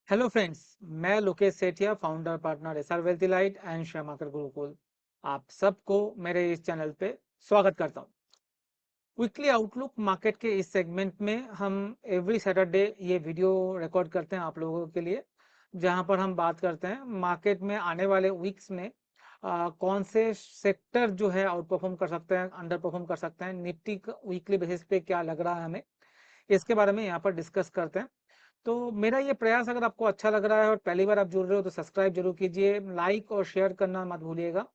Hello friends. मैं Lokesh Sethia, founder partner SR Wealthelite and share market Gurukul. आप सबको मेरे इस चैनल पे स्वागत करता हूं। वीकली आउटलुक मार्केट के इस सेगमेंट में हम एवरी सैटरडे ये वीडियो रिकॉर्ड करते हैं आप लोगों के लिए, जहां पर हम बात करते हैं मार्केट में आने वाले वीक्स में कौन से सेक्टर जो है आउट परफॉर्म कर सकते हैं, अंडर परफॉर्म कर सकते हैं, निफ्टी वीकली बेसिस पे क्या लग रहा है हमें, इसके बारे में यहाँ पर डिस्कस करते हैं। तो मेरा ये प्रयास अगर आपको अच्छा लग रहा है और पहली बार आप जुड़ रहे हो तो सब्सक्राइब जरूर कीजिए, लाइक और शेयर करना मत भूलिएगा,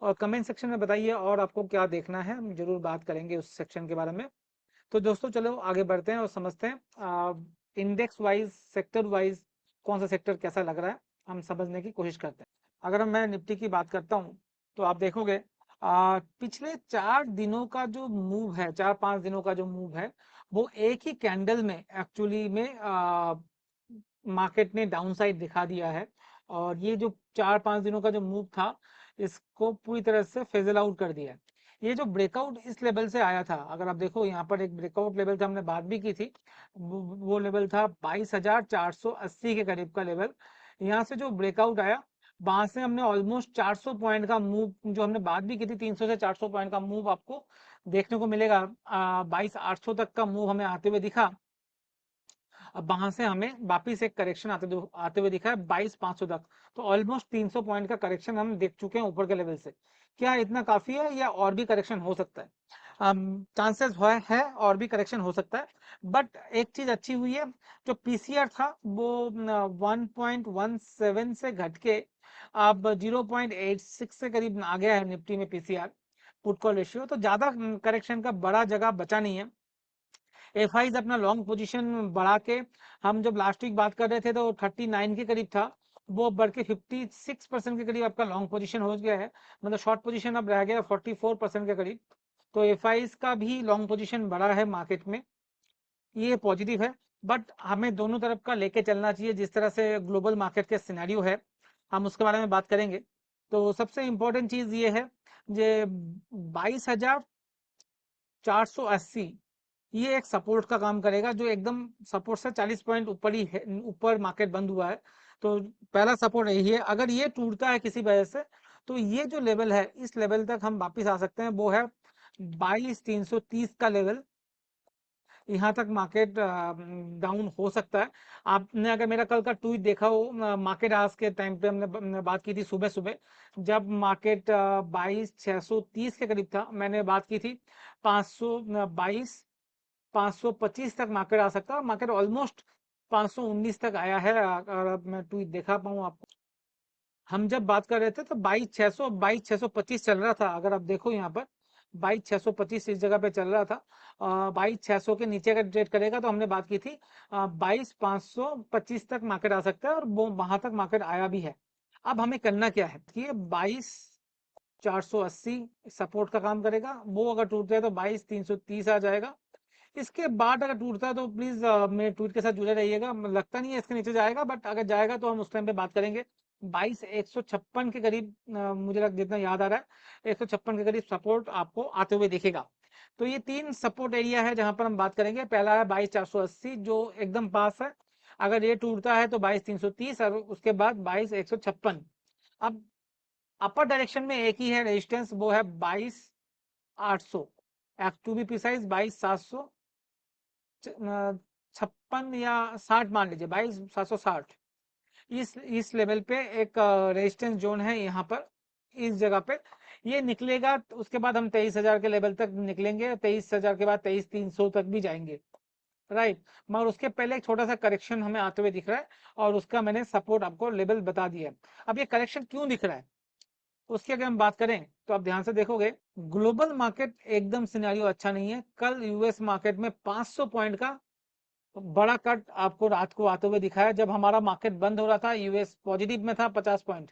और कमेंट सेक्शन में बताइए और आपको क्या देखना है, हम जरूर बात करेंगे उस सेक्शन के बारे में। तो दोस्तों चलो आगे बढ़ते हैं और समझते हैं इंडेक्स वाइज, सेक्टर वाइज कौन सा सेक्टर कैसा लग रहा है, हम समझने की कोशिश करते हैं। अगर मैं निफ्टी की बात करता हूँ तो आप देखोगे पिछले 4 दिनों का जो मूव है, 4-5 दिनों का जो मूव है, वो एक ही कैंडल में एक्चुअली में मार्केट ने डाउन साइड दिखा दिया है। और ये जो 4-5 दिनों का जो मूव था, इसको पूरी तरह से फेजल आउट कर दिया है। ये जो ब्रेकआउट इस लेवल से आया था, अगर आप देखो यहाँ पर एक ब्रेकआउट लेवल था, हमने बात भी की थी, वो लेवल था 22,480 के करीब का लेवल। यहाँ से जो ब्रेकआउट आया, वहां से हमने ऑलमोस्ट 400 पॉइंट का मूव, जो हमने बात भी की थी, 300 से 400 पॉइंट का मूव आपको देखने को मिलेगा। 22,800 तक का मूव हमें आते हुए दिखा। अब वहां से हमें वापिस एक करेक्शन आते हुए दिखा है 22,500 तक। तो ऑलमोस्ट 300 पॉइंट का करेक्शन हम देख चुके हैं ऊपर के लेवल से। क्या इतना काफी है या और भी करेक्शन हो सकता है? चांसेस है और भी करेक्शन हो सकता है। बट एक चीज अच्छी हुई है, जो पीसीआर था वो 1.17 से घट के अब 0.86 से करीब आ गया है निफ्टी में पीसीआर, पुट कॉल रेशियो। तो ज्यादा करेक्शन का बड़ा जगह बचा नहीं है। एफआईज अपना लॉन्ग पोजीशन बढ़ा के, हम जब लास्ट वीक बात कर रहे थे तो 39 के करीब था, वो बढ़ के 56% के करीब आपका लॉन्ग पोजीशन हो गया है। मतलब शॉर्ट पोजीशन अब रह गया 44% के करीब। तो एफआईज का भी लॉन्ग पोजीशन बढ़ा है मार्केट में, ये पॉजिटिव है। बट हमें दोनों तरफ का लेके चलना चाहिए, जिस तरह से ग्लोबल मार्केट के सिनेरियो है, हम उसके बारे में बात करेंगे। तो सबसे इंपॉर्टेंट चीज ये है, जे 22,480 ये एक सपोर्ट का काम करेगा, जो एकदम सपोर्ट से 40 पॉइंट ऊपर ही है, ऊपर मार्केट बंद हुआ है। तो पहला सपोर्ट यही है। अगर ये टूटता है किसी वजह से, तो ये जो लेवल है, इस लेवल तक हम वापस आ सकते हैं, वो है 22,330 का लेवल। यहाँ तक मार्केट डाउन हो सकता है। आपने अगर मेरा कल का ट्वीट देखा हो, मार्केट आज के टाइम पे हमने बात की थी सुबह सुबह, जब मार्केट 22,630 के करीब था, मैंने बात की थी 525 तक मार्केट आ सकता है। मार्केट ऑलमोस्ट 519 तक आया है, अगर मैं ट्वीट देखा पाऊँ आपको। हम जब बात कर रहे थे तो 22,625 चल रहा था, अगर आप देखो यहाँ पर 22,625 इस जगह पे चल रहा था। 22,600 के नीचे अगर ट्रेड करेगा तो हमने बात की थी 22,525 तक मार्केट आ सकता है, और वो वहां तक मार्केट आया भी है। अब हमें करना क्या है कि ये 22,480 सपोर्ट का काम करेगा, वो अगर टूटता है तो 22,330 आ जाएगा। इसके बाद अगर टूटता है तो प्लीज मेरे ट्वीट के साथ जुड़े रहिएगा। लगता नहीं है इसके नीचे जाएगा, बट अगर जाएगा तो हम उस टाइम पे बात करेंगे। 22,156 के करीब, जितना याद आ रहा है, 156 के करीब सपोर्ट आपको आते हुए दिखेगा। तो ये 3 सपोर्ट एरिया है जहां पर हम बात करेंगे। पहला है 22,480 जो एकदम पास है, अगर ये टूटता है तो 22,330, और उसके बाद 22,156। अब अपर डायरेक्शन में एक ही है रेजिस्टेंस, वो है 22,800, टू बी प्रिसाइज 22,756 या 60 मान लीजिए, 22,760। इस लेवल पे एक रेजिस्टेंस जोन है यहाँ पर, इस जगह पे ये निकलेगा तो उसके बाद हम 23,000 के लेवल तक निकलेंगे, 23,000 के बाद 23,300 तक भी जाएंगे, राइट। मगर उसके पहले एक छोटा सा करेक्शन हमें आते हुए दिख रहा है, और उसका मैंने सपोर्ट आपको लेवल बता दिया है। अब ये करेक्शन क्यों दिख रहा है, उसकी अगर हम बात करें तो आप ध्यान से देखोगे, ग्लोबल मार्केट एकदम सिनेरियो अच्छा नहीं है। कल यूएस मार्केट में 500 पॉइंट का बड़ा कट आपको रात को आते हुए दिखाया। जब हमारा मार्केट बंद हो रहा था, यूएस पॉजिटिव में था 50 पॉइंट,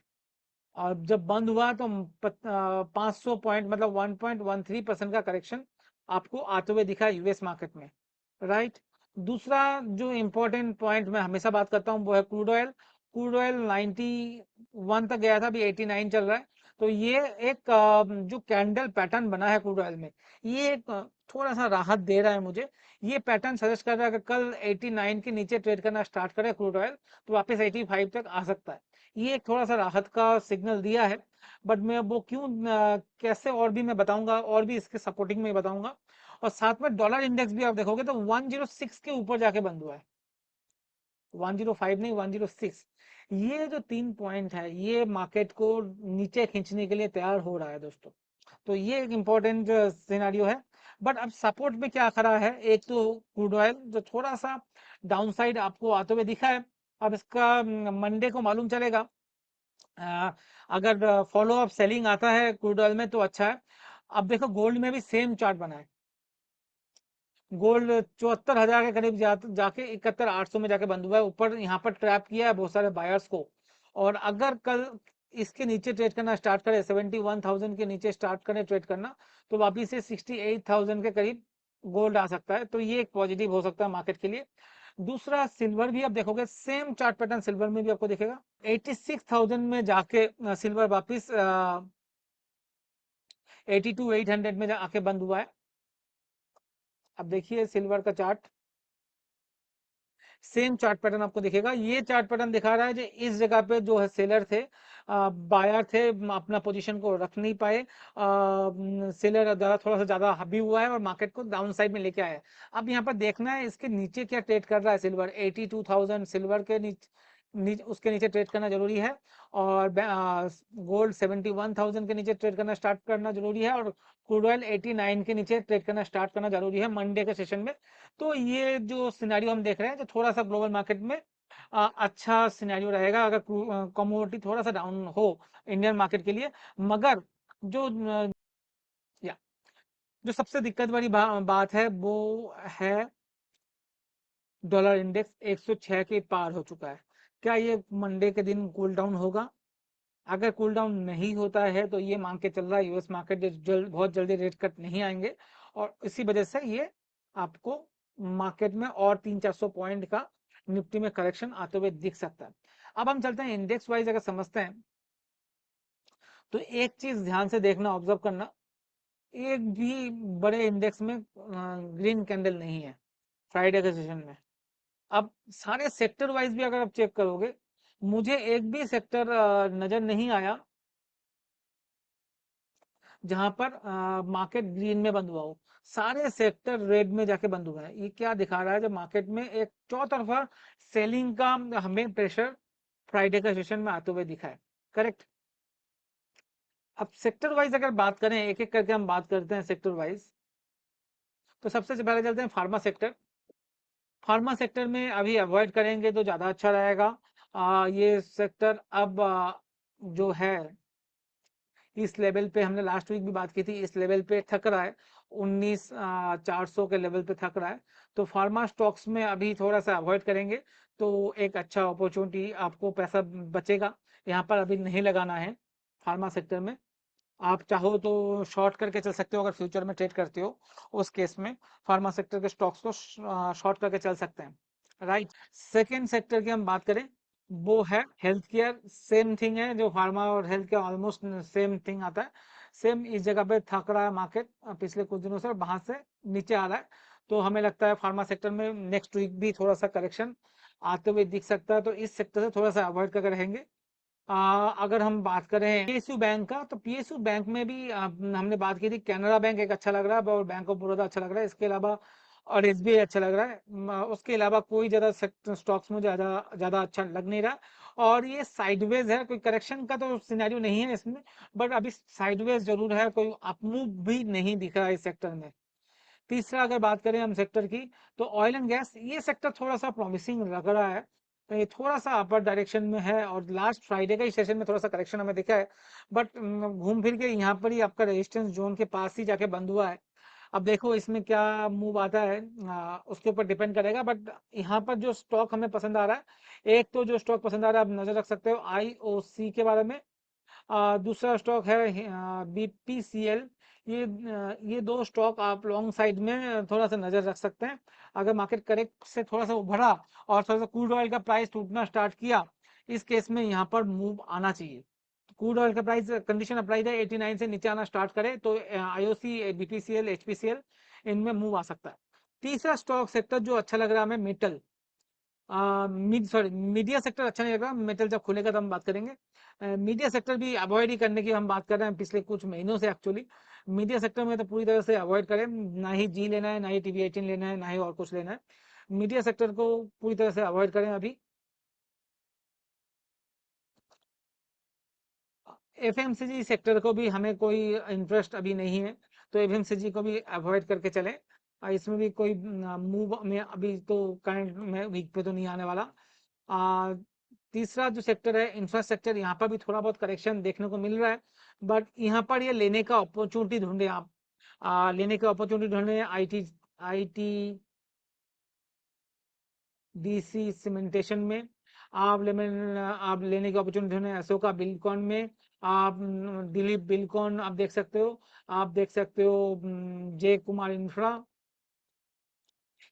और जब बंद हुआ तो 500 पॉइंट, मतलब 1.13% का करेक्शन आपको आते हुए दिखा यूएस मार्केट में, राइट। दूसरा जो इंपॉर्टेंट पॉइंट मैं हमेशा बात करता हूँ वो है क्रूड ऑयल। क्रूड ऑयल 91 तक गया था, अभी 89 चल रहा है। तो ये एक जो कैंडल पैटर्न बना है क्रूड ऑयल में, ये एक थोड़ा सा राहत दे रहा है मुझे। ये पैटर्न सजेस्ट कर रहा है कि कल 89 के नीचे ट्रेड करना स्टार्ट करे क्रूड ऑयल तो वापस 85 तक आ सकता है। ये एक थोड़ा सा राहत का सिग्नल दिया है, बट मैं वो क्यों कैसे और भी मैं बताऊंगा, और भी इसके सपोर्टिंग में बताऊंगा। और साथ में डॉलर इंडेक्स भी आप देखोगे तो 106 के ऊपर जाके बंद हुआ है, 105 नहीं 106। ये जो 3 पॉइंट है ये मार्केट को नीचे खींचने के लिए तैयार हो रहा है दोस्तों। तो ये एक इम्पोर्टेंट सिनेरियो है। बट अब सपोर्ट में क्या खड़ा है, एक तो क्रूड ऑयल जो थोड़ा सा डाउनसाइड आपको आते हुए दिखा है। अब इसका मंडे को मालूम चलेगा। अगर फॉलो अप सेलिंग आता है क्रूड ऑयल में तो अच्छा है। अब देखो गोल्ड में भी सेम चार्ट बना है। गोल्ड 74,000 के करीब जाके 71,800 में जाके बंद हुआ है, ऊपर यहाँ पर ट्रैप किया है बहुत सारे बायर्स को। और अगर कल इसके नीचे ट्रेड करना स्टार्ट करे, 71,000 के नीचे स्टार्ट करें ट्रेड करना, तो वापिस से 68,000 के करीब गोल्ड आ सकता है। तो ये एक पॉजिटिव हो सकता है मार्केट के लिए। दूसरा सिल्वर भी आप देखोगे सेम चार्ट पैटर्न सिल्वर में भी आपको दिखेगा, 86,000 में जाके सिल्वर वापिस 82,800 में आके बंद हुआ है। अब देखिए सिल्वर का चार्ट, सेम चार्ट पैटर्न आपको दिखेगा। ये चार्ट पैटर्न दिखा रहा है कि इस जगह पे जो है सेलर थे, बायर थे, अपना पोजीशन को रख नहीं पाए, सेलर ज्यादा थोड़ा सा ज्यादा हावी हुआ है और मार्केट को डाउन साइड में लेके आया है। अब यहाँ पर देखना है इसके नीचे क्या ट्रेड कर रहा है सिल्वर, 82,000 सिल्वर के उसके नीचे ट्रेड करना जरूरी है। और गोल्ड 71,000 के नीचे ट्रेड करना स्टार्ट करना जरूरी है। और क्रूड ऑयल 89 के नीचे ट्रेड करना स्टार्ट करना जरूरी है मंडे के सेशन में। तो ये जो सिनेरियो हम देख रहे हैं जो थोड़ा सा ग्लोबल मार्केट में अच्छा सिनेरियो रहेगा अगर कमोडिटी थोड़ा सा डाउन हो इंडियन मार्केट के लिए। मगर जो या जो सबसे दिक्कत वाली बात है वो है डॉलर इंडेक्स 106 के पार हो चुका है। क्या ये मंडे के दिन कूल डाउन होगा? अगर कूल डाउन नहीं होता है तो ये मांग के चल रहा है यूएस मार्केट बहुत जल्दी रेट कट नहीं आएंगे, और इसी वजह से ये आपको मार्केट में और 300-400 पॉइंट का निफ्टी में करेक्शन आते हुए दिख सकता है। अब हम चलते हैं इंडेक्स वाइज अगर समझते हैं तो एक चीज ध्यान से देखना, ऑब्जर्व करना, एक भी बड़े इंडेक्स में ग्रीन कैंडल नहीं है फ्राइडे के सेशन में। अब सारे सेक्टर वाइज भी अगर आप चेक करोगे, मुझे एक भी सेक्टर नजर नहीं आया जहां पर मार्केट ग्रीन में बंद हुआ हो। सारे सेक्टर रेड में जाके बंद हुआ है। ये क्या दिखा रहा है, जब मार्केट में एक चौतरफा सेलिंग का हमें प्रेशर फ्राइडे का सेशन में आते हुए दिखा है। करेक्ट। अब सेक्टर वाइज अगर बात करें, एक एक करके हम बात करते हैं सेक्टर वाइज। तो सबसे पहले चलते हैं फार्मा सेक्टर। फार्मा सेक्टर में अभी अवॉइड करेंगे तो ज्यादा अच्छा रहेगा। ये सेक्टर अब जो है इस लेवल पे, हमने लास्ट वीक भी बात की थी, इस लेवल पे थक रहा है, 19,400 के लेवल पे थक रहा है। तो फार्मा स्टॉक्स में अभी थोड़ा सा अवॉइड करेंगे तो एक अच्छा अपॉर्चुनिटी, आपको पैसा बचेगा। यहाँ पर अभी नहीं लगाना है फार्मा सेक्टर में। आप चाहो तो शॉर्ट करके चल सकते हो, अगर फ्यूचर में ट्रेड करते हो उस केस में फार्मा सेक्टर के स्टॉक्स को शॉर्ट करके चल सकते हैं। राइट। सेकेंड सेक्टर की हम बात करें, वो है हेल्थ केयर। सेम थिंग है, जो फार्मा और health care almost same thing आता है। सेम इस जगह पे थक रहा है मार्केट पिछले कुछ दिनों से, और वहां से नीचे आ रहा है। तो हमें लगता है फार्मा सेक्टर में नेक्स्ट वीक भी थोड़ा सा करेक्शन आते हुए दिख सकता है। तो इस सेक्टर से थोड़ा सा अवॉइड करके रहेंगे। अगर हम बात करें पीएसयू बैंक का, तो पीएसयू बैंक में भी हमने बात की थी, कैनरा बैंक एक अच्छा लग रहा है और बैंक ऑफ बड़ौदा अच्छा लग रहा है। इसके अलावा और एसबीआई अच्छा लग रहा है। उसके अलावा कोई ज्यादा स्टॉक्स में ज्यादा ज्यादा अच्छा लग नहीं रहा। और ये साइडवेज है, कोई करेक्शन का तो सिनेरियो नहीं है इसमें, बट अभी साइडवेज जरूर है, कोई अपमूव भी नहीं दिख रहा है इस सेक्टर में। तीसरा अगर बात करें हम सेक्टर की, तो ऑयल एंड गैस, ये सेक्टर थोड़ा सा प्रॉमिसिंग लग रहा है। तो ये थोड़ा सा अपर डायरेक्शन में है, और लास्ट फ्राइडे का ही सेशन में थोड़ा सा करेक्शन हमें दिखा है। बट घूम फिर के यहाँ पर ही आपका रेजिस्टेंस जोन के पास ही जाके बंद हुआ है। अब देखो इसमें क्या मूव आता है, उसके ऊपर डिपेंड करेगा। बट यहाँ पर जो स्टॉक हमें पसंद आ रहा है, एक तो जो स्टॉक पसंद आ रहा है आप नजर रख सकते हो आईओसी के बारे में। दूसरा स्टॉक है बीपीसीएल। ये दो स्टॉक आप लॉन्ग साइड में थोड़ा सा नजर रख सकते हैं। अगर मार्केट करेक्ट से थोड़ा सा उभरा और थोड़ा सा क्रूड ऑयल का प्राइस टूटना स्टार्ट किया, इस केस में यहाँ पर मूव आना चाहिए। क्रूड ऑयल का प्राइस कंडीशन अप्लाई है 89 से नीचे आना स्टार्ट करे तो आईओसी बीपीसीएल एचपीसीएल इनमें मूव आ सकता है। तीसरा स्टॉक सेक्टर जो अच्छा लग रहा है हमें, मेटल, मीडिया सेक्टर अच्छा नहीं लग रहा, मेटल जब खुलेगा तब हम बात करेंगे। मीडिया सेक्टर भी अवॉइड ही करने की हम बात कर रहे हैं पिछले कुछ महीनों से एक्चुअली। मीडिया सेक्टर में तो पूरी तरह से अवॉइड करें, ना ही जी लेना है, ना ही टीवी 18 लेना है, ना ही और कुछ लेना है। मीडिया सेक्टर को पूरी तरह से अवॉइड करें अभी। एफएमसीजी सेक्टर को भी हमें कोई इंटरेस्ट अभी नहीं है, तो एफएमसीजी को भी अवॉइड करके चलें। इसमें भी कोई मूव में अभी तो करंट में वीक पे तो नहीं आने वाला। आ, तीसरा जो सेक्टर है इंफ्रास्ट्रक्चर, यहाँ पर भी थोड़ा बहुत करेक्शन देखने को मिल रहा है, बट यहाँ पर ये लेने का अपॉर्चुनिटी ढूंढे आप। लेने का अपॉर्चुनिटी ढूंढे आईटी, आईटी डीसी सीमेंटेशन में। आप लेने की अपॉर्चुनिटी ढूंढे अशोका बिल्डकॉन में। आप दिलीप बिल्डकॉन आप देख सकते हो। आप देख सकते हो जय कुमार इंफ्रा।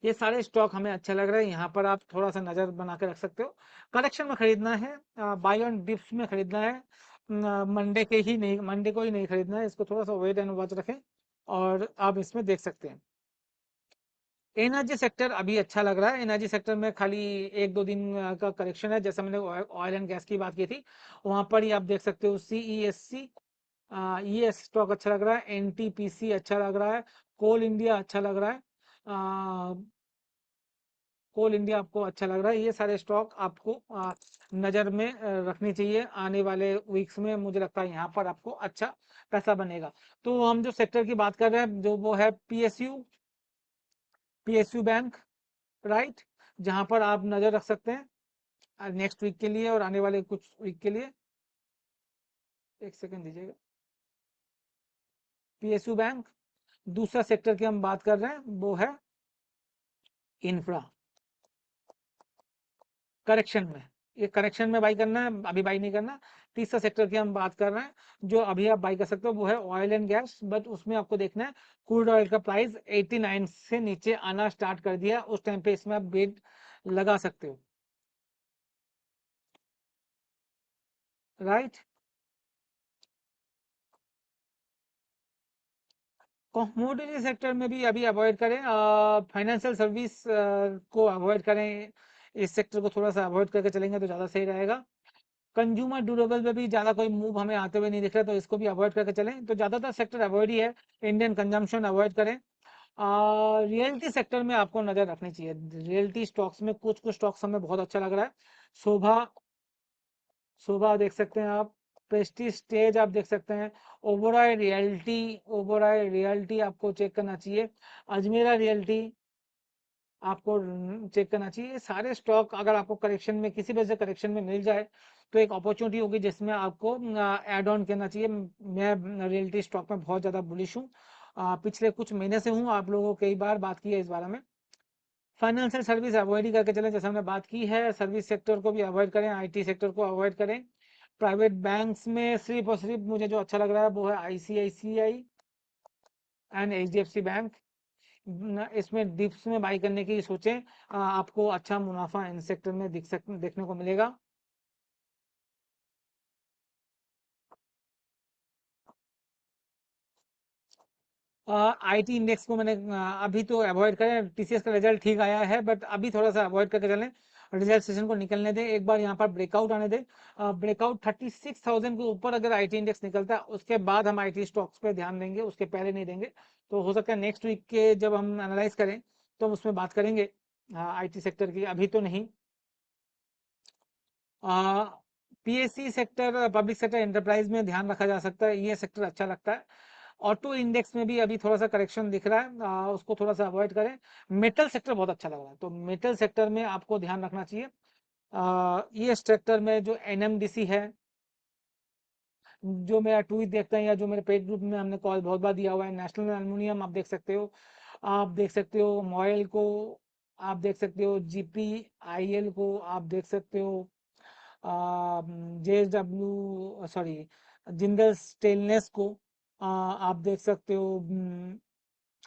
ये सारे स्टॉक हमें अच्छा लग रहा है, यहाँ पर आप थोड़ा सा नजर बना के रख सकते हो। करेक्शन में खरीदना है, बाय ऑन डिप्स में खरीदना है, मंडे को ही नहीं खरीदना है, इसको थोड़ा सा वेट एंड वॉच रखें और आप इसमें देख सकते हैं। एनर्जी सेक्टर अभी अच्छा लग रहा है, एनर्जी सेक्टर में खाली एक दो दिन का करेक्शन है, जैसा मैंने ऑयल एंड गैस की बात की थी, वहां पर ही आप देख सकते हो CESC, ये स्टॉक अच्छा लग रहा है, NTPC अच्छा लग रहा है, कोल इंडिया अच्छा लग रहा है, कोल इंडिया आपको अच्छा लग रहा है। ये सारे स्टॉक आपको नजर में रखनी चाहिए, आने वाले वीक्स में मुझे लगता है यहाँ पर आपको अच्छा पैसा बनेगा। तो हम जो सेक्टर की बात कर रहे हैं जो वो है PSU बैंक, राइट, जहां पर आप नजर रख सकते हैं नेक्स्ट वीक के लिए और आने वाले कुछ वीक के लिए। एक सेकंड दीजिएगा। PSU bank. दूसरा सेक्टर की हम बात कर रहे हैं वो है इंफ्रा, करेक्शन में, ये करेक्शन में बाई करना है, अभी बाई नहीं करना। तीसरा सेक्टर की हम बात कर रहे हैं जो अभी आप बाई कर सकते हो वो है ऑयल एंड गैस, बट उसमें आपको देखना है क्रूड ऑयल का प्राइस 89 से नीचे आना स्टार्ट कर दिया, उस टाइम पे इसमें आप बेट लगा सकते हो, राइट। कमोडिटी सेक्टर में भी अभी अवॉइड करें, फाइनेंशियल सर्विस को अवॉइड करें, इस सेक्टर को थोड़ा सा अवॉइड करके चलेंगे तो ज़्यादा सही रहेगा। कंज्यूमर ड्यूरेबल में भी ज़्यादा कोई मूव हमें आते हुए नहीं दिख रहा, तो इसको भी अवॉइड करके चलें, तो ज़्यादातर सेक्टर अवॉइड ही है। इंडियन कंजम्पशन अवॉइड करें। रियल्टी सेक्टर में आपको नज़र रखनी चाहिए, रियल्टी स्टॉक्स में कुछ कुछ स्टॉक्स हमें बहुत अच्छा लग रहा है। शोभा, शोभा देख सकते हैं आप, प्रेस्टीज स्टेज आप देख सकते हैं, ओबेरॉय रियल्टी, ओबेरॉय रियल्टी आपको चेक करना चाहिए, अजमेरा रियल्टी आपको चेक करना चाहिए। ये सारे स्टॉक अगर आपको करेक्शन में किसी वजह से करेक्शन में मिल जाए तो एक अपॉर्चुनिटी होगी जिसमें आपको ऐड ऑन करना चाहिए। मैं रियल्टी स्टॉक में बहुत ज़्यादा बुलिश हूँ, पिछले कुछ महीने से हूँ, आप लोगों को कई बार बात की है इस बारे में। फाइनेंशियल सर्विस अवॉइड ही करके चलें, जैसे हमने बात की है, सर्विस सेक्टर को भी अवॉइड करें, IT सेक्टर को अवॉइड करें। प्राइवेट बैंक्स में सिर्फ और सिर्फ मुझे जो अच्छा लग रहा है वो है ICICI एंड HDFC बैंक। इसमें डिप्स में बाई करने की सोचें, आपको अच्छा मुनाफा इन सेक्टर में देखने को मिलेगा। IT इंडेक्स को मैंने अभी तो अवॉइड करें, TCS का रिजल्ट ठीक आया है बट अभी थोड़ा सा अवॉइड करके चलें, रिजल्ट सेशन को निकलने दें, एक बार यहाँ पर ब्रेकआउट आने दें। ब्रेकआउट 36,000 के ऊपर अगर IT इंडेक्स निकलता है उसके बाद हम IT स्टॉक्स पे ध्यान देंगे, उसके पहले नहीं देंगे। तो हो सकता है नेक्स्ट वीक के जब हम एनालाइज करें तो हम उसमें बात करेंगे IT सेक्टर की, अभी तो नहीं। PSC sector, public sector enterprise में ध्यान रखा जा सकता है, ये सेक्टर अच्छा लगता है। ऑटो इंडेक्स में भी अभी थोड़ा सा करेक्शन दिख रहा है, उसको थोड़ा सा अवॉइड करें। मेटल सेक्टर बहुत अच्छा लग रहा है, तो मेटल सेक्टर में आपको ध्यान रखना चाहिए। ये सेक्टर में जो NMDC है, जो मेरा ट्वीट देखते हैं या जो मेरे पेड ग्रुप में हमने कॉल बहुत बार दिया हुआ है, नेशनल एल्युमिनियम आप देख सकते हो, आप देख सकते हो मॉयल को, आप देख सकते हो GPIL को, आप देख सकते हो JSW, सॉरी, जिंदल स्टेनलेस को, आप देख सकते हो।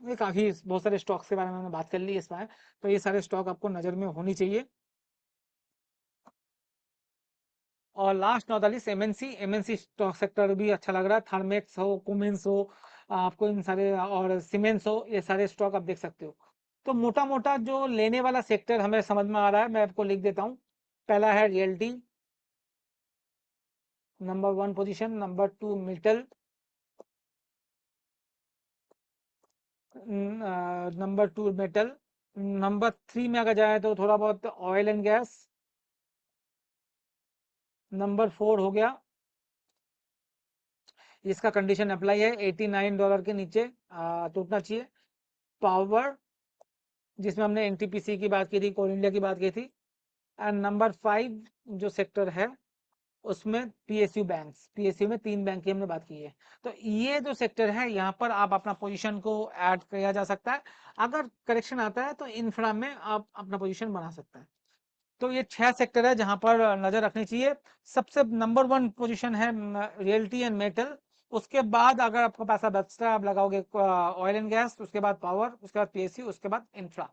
ये काफी बहुत सारे स्टॉक्स के बारे में हमने बात कर ली इस बार, तो ये सारे स्टॉक आपको नजर में होनी चाहिए। और लास्ट 49 MNC स्टॉक सेक्टर भी अच्छा लग रहा है, थर्मेक्स हो, कुमिंस हो, आपको इन सारे और सीमेंट्स हो, ये सारे स्टॉक आप देख सकते हो। तो मोटा मोटा जो लेने वाला सेक्टर हमें समझ में आ रहा है, मैं आपको लिख देता हूँ। पहला है realty, number 1 position, number 2 metal, number 2 metal, number 3 में अगर जाए तो थोड़ा बहुत ऑयल एंड गैस, नंबर 4 हो गया, इसका कंडीशन अप्लाई है, $89 के नीचे टूटना चाहिए, पावर, जिसमें हमने एनटीपीसी की बात की थी, कोल इंडिया की बात की थी। एंड नंबर 5 जो सेक्टर है उसमें पीएसयू बैंक्स, पीएसयू में 3 बैंक की हमने बात की है। तो ये जो सेक्टर है यहाँ पर आप अपना पोजीशन को ऐड किया जा सकता है। अगर करेक्शन आता है तो इंफ्रा में आप अपना पोजीशन बना सकता है। तो ये 6 सेक्टर है जहां पर नजर रखनी चाहिए। सबसे नंबर 1 पोजीशन है रियल्टी एंड मेटल। उसके बाद अगर आपका पैसा बचता है आप लगाओगे ऑयल एंड गैस, उसके बाद पावर, उसके बाद पीएसयू, उसके बाद इंफ्रा।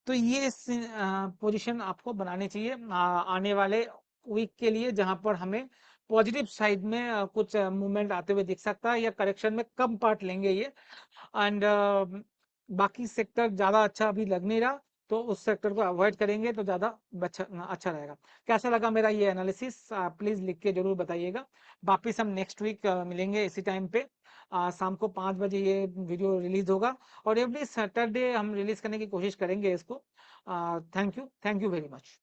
तो ये पोजीशन आपको बनानी चाहिए आने वाले वीक के लिए, जहां पर हमें पॉजिटिव साइड में कुछ मूवमेंट आते हुए दिख सकता है, या करेक्शन में कम पार्ट लेंगे ये। एंड बाकी सेक्टर ज्यादा अच्छा अभी लग नहीं रहा, तो उस सेक्टर को अवॉइड करेंगे तो ज्यादा अच्छा रहेगा। कैसा लगा मेरा ये एनालिसिस, प्लीज लिख के जरूर बताइएगा। वापिस हम नेक्स्ट वीक मिलेंगे इसी टाइम पे, शाम को 5 बजे ये वीडियो रिलीज होगा, और एवरी सैटरडे हम रिलीज करने की कोशिश करेंगे इसको। Thank you very much.